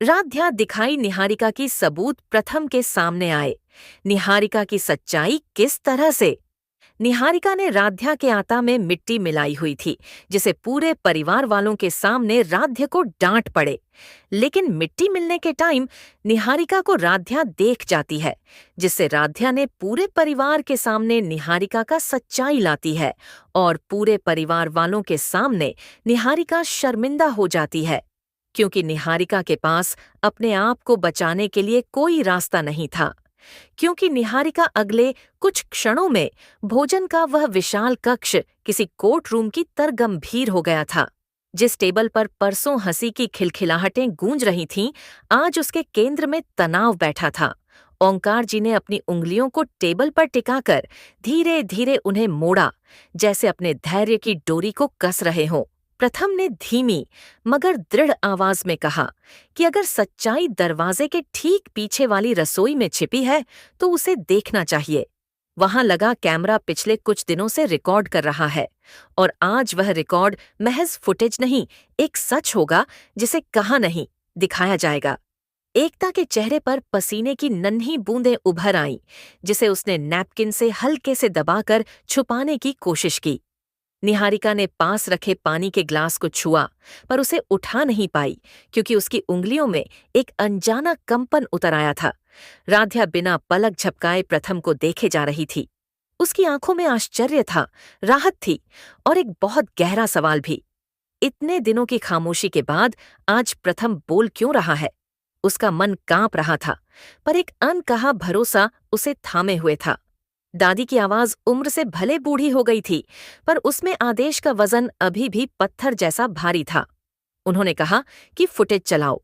राध्या दिखाई निहारिका की सबूत प्रथम के सामने आए। निहारिका की सच्चाई किस तरह से? निहारिका ने राध्या के आटा में मिट्टी मिलाई हुई थी, जिसे पूरे परिवार वालों के सामने राध्या को डांट पड़े। लेकिन मिट्टी मिलने के टाइम निहारिका को राध्या देख जाती है, जिससे राध्या ने पूरे परिवार के सामने निहारिका का सच्चाई लाती है और पूरे परिवार वालों के सामने निहारिका शर्मिंदा हो जाती है, क्योंकि निहारिका के पास अपने आप को बचाने के लिए कोई रास्ता नहीं था। क्योंकि निहारिका अगले कुछ क्षणों में भोजन का वह विशाल कक्ष किसी कोर्ट रूम की तरह गंभीर हो गया था। जिस टेबल पर परसों हंसी की खिलखिलाहटें गूंज रही थीं, आज उसके केंद्र में तनाव बैठा था। ओंकार जी ने अपनी उंगलियों को टेबल पर टिकाकर धीरे धीरे उन्हें मोड़ा, जैसे अपने धैर्य की डोरी को कस रहे हों। प्रथम ने धीमी मगर दृढ़ आवाज में कहा कि अगर सच्चाई दरवाजे के ठीक पीछे वाली रसोई में छिपी है तो उसे देखना चाहिए। वहां लगा कैमरा पिछले कुछ दिनों से रिकॉर्ड कर रहा है, और आज वह रिकॉर्ड महज फुटेज नहीं, एक सच होगा जिसे कहा नहीं, दिखाया जाएगा। एकता के चेहरे पर पसीने की नन्ही बूंदें उभर आईं, जिसे उसने नैपकिन से हल्के से दबाकर छुपाने की कोशिश की। निहारिका ने पास रखे पानी के ग्लास को छुआ, पर उसे उठा नहीं पाई, क्योंकि उसकी उंगलियों में एक अनजाना कंपन उतर आया था। राध्या बिना पलक झपकाए प्रथम को देखे जा रही थी। उसकी आंखों में आश्चर्य था, राहत थी और एक बहुत गहरा सवाल भी। इतने दिनों की खामोशी के बाद आज प्रथम बोल क्यों रहा है? उसका मन कांप रहा था, पर एक अनकहा भरोसा उसे थामे हुए था। दादी की आवाज उम्र से भले बूढ़ी हो गई थी, पर उसमें आदेश का वजन अभी भी पत्थर जैसा भारी था। उन्होंने कहा कि फुटेज चलाओ।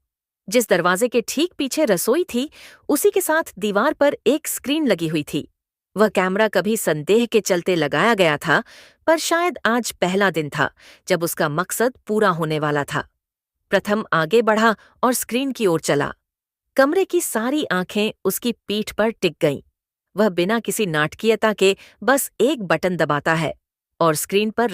जिस दरवाजे के ठीक पीछे रसोई थी, उसी के साथ दीवार पर एक स्क्रीन लगी हुई थी। वह कैमरा कभी संदेह के चलते लगाया गया था, पर शायद आज पहला दिन था जब उसका मकसद पूरा होने वाला था। प्रथम आगे बढ़ा और स्क्रीन की ओर चला। कमरे की सारी आंखें उसकी पीठ पर टिक गईं। वह बिना किसी नाटकीयता के बस एक बटन दबाता है और स्क्रीन पर